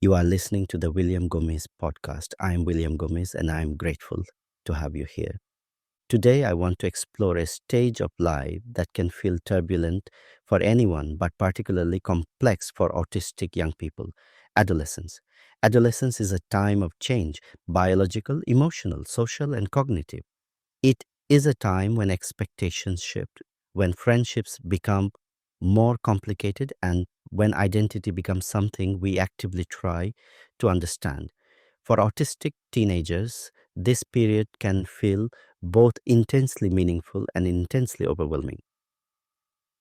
You are listening to the William Gomes Podcast. I am William Gomes and I am grateful to have you here. Today, I want to explore a stage of life that can feel turbulent for anyone, but particularly complex for autistic young people: adolescence. Adolescence is a time of change: biological, emotional, social, and cognitive. It is a time when expectations shift, when friendships become more complicated, and when identity becomes something we actively try to understand. For autistic teenagers, this period can feel both intensely meaningful and intensely overwhelming.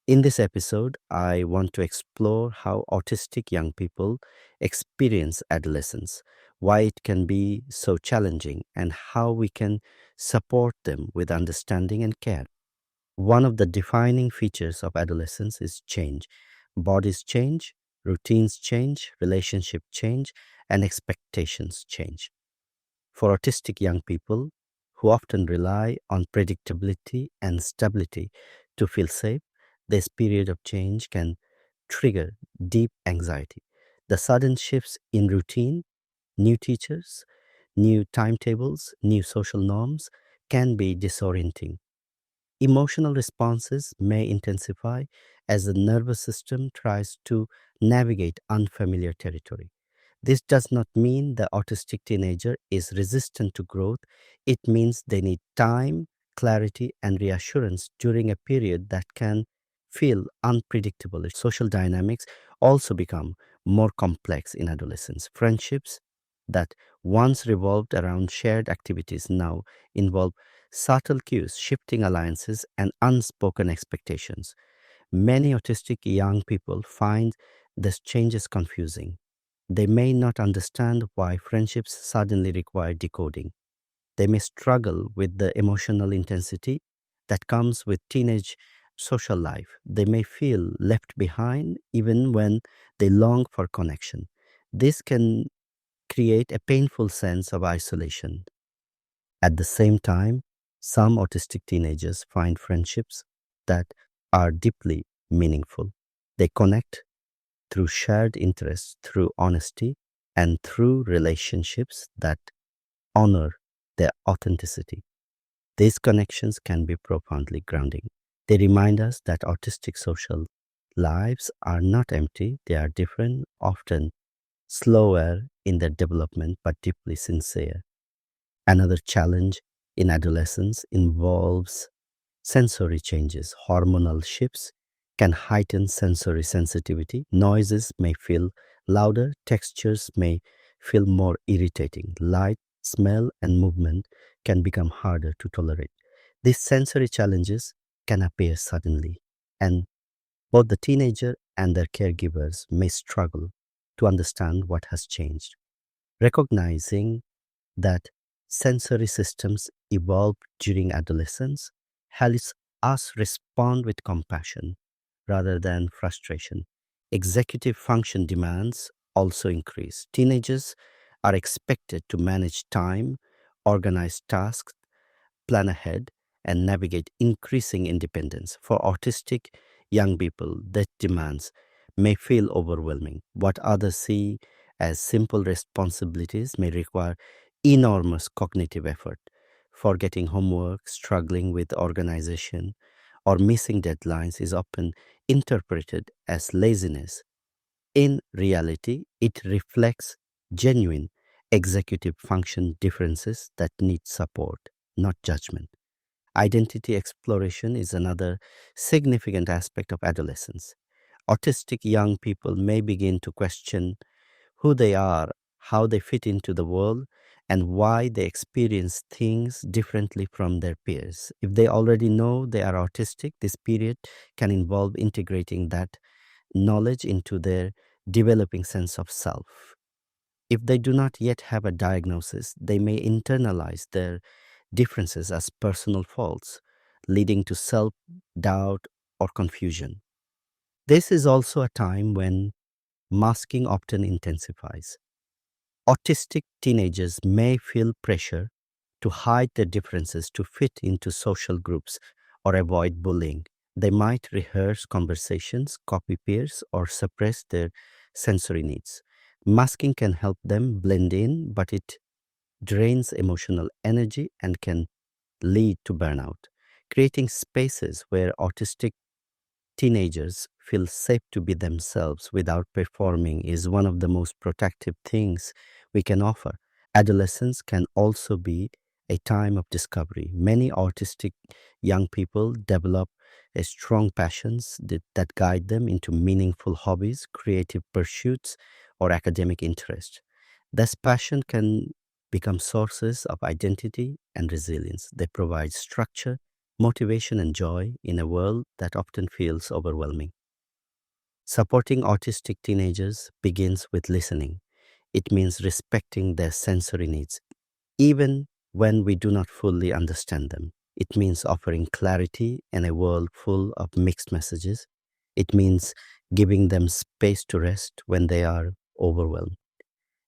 In this episode, I want to explore how autistic young people experience adolescence, why it can be so challenging, and how we can support them with understanding and care. One of the defining features of adolescence is change. Bodies change, routines change, relationships change, and expectations change. For autistic young people who often rely on predictability and stability to feel safe, this period of change can trigger deep anxiety. The sudden shifts in routine, new teachers, new timetables, new social norms can be disorienting. Emotional responses may intensify as the nervous system tries to navigate unfamiliar territory. This does not mean the autistic teenager is resistant to growth. It means they need time, clarity, and reassurance during a period that can feel unpredictable. Social dynamics also become more complex in adolescence. Friendships that once revolved around shared activities now involve subtle cues, shifting alliances, and unspoken expectations. Many autistic young people find these changes confusing. They may not understand why friendships suddenly require decoding. They may struggle with the emotional intensity that comes with teenage social life. They may feel left behind even when they long for connection. This can create a painful sense of isolation. At the same time, some autistic teenagers find friendships that are deeply meaningful. They connect through shared interests, through honesty, and through relationships that honor their authenticity. These connections can be profoundly grounding. They remind us that autistic social lives are not empty, they are different, often slower in their development, but deeply sincere. Another challenge in adolescence involves sensory changes. Hormonal shifts can heighten sensory sensitivity. Noises may feel louder, textures may feel more irritating. Light, smell, and movement can become harder to tolerate. These sensory challenges can appear suddenly, and both the teenager and their caregivers may struggle to understand what has changed. Recognizing that sensory systems evolve during adolescence helps us respond with compassion rather than frustration. Executive function demands also increase. Teenagers are expected to manage time, organize tasks, plan ahead, and navigate increasing independence. For autistic young people, that demands may feel overwhelming. What others see as simple responsibilities may require enormous cognitive effort. Forgetting homework, struggling with organization, or missing deadlines is often interpreted as laziness. In reality, it reflects genuine executive function differences that need support, not judgment. Identity exploration is another significant aspect of adolescence. Autistic young people may begin to question who they are, how they fit into the world, and why they experience things differently from their peers. If they already know they are autistic, this period can involve integrating that knowledge into their developing sense of self. If they do not yet have a diagnosis, they may internalize their differences as personal faults, leading to self doubt or confusion. This is also a time when masking often intensifies. Autistic teenagers may feel pressure to hide their differences to fit into social groups or avoid bullying. They might rehearse conversations, copy peers, or suppress their sensory needs. Masking can help them blend in, but it drains emotional energy and can lead to burnout. Creating spaces where autistic teenagers feel safe to be themselves without performing is one of the most protective things we can offer. Adolescence can also be a time of discovery. Many autistic young people develop a strong passions that guide them into meaningful hobbies, creative pursuits, or academic interest. This passion can become sources of identity and resilience. They provide structure, motivation, and joy in a world that often feels overwhelming. Supporting autistic teenagers begins with listening. It means respecting their sensory needs, even when we do not fully understand them. It means offering clarity in a world full of mixed messages. It means giving them space to rest when they are overwhelmed.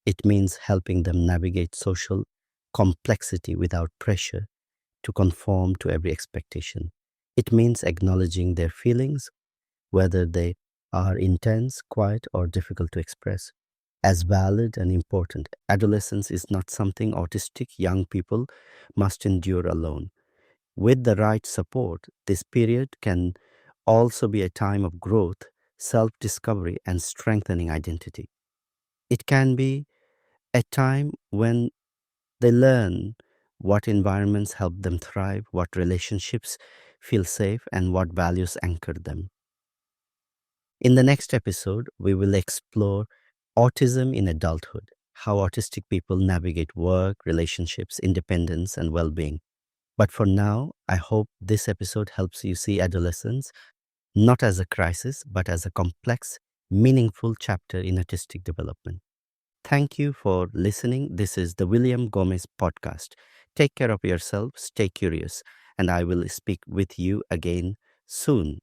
It means helping them navigate social complexity without pressure to conform to every expectation. It means acknowledging their feelings, whether they are intense, quiet, or difficult to express, as valid and important. Adolescence is not something autistic young people must endure alone. With the right support, this period can also be a time of growth, self discovery, and strengthening identity. It can be a time when they learn what environments help them thrive, what relationships feel safe, and what values anchor them. In the next episode, we will explore autism in adulthood, how autistic people navigate work, relationships, independence, and well being. But for now, I hope this episode helps you see adolescence not as a crisis, but as a complex, meaningful chapter in autistic development. Thank you for listening. This is the William Gomes Podcast. Take care of yourself, stay curious, and I will speak with you again soon.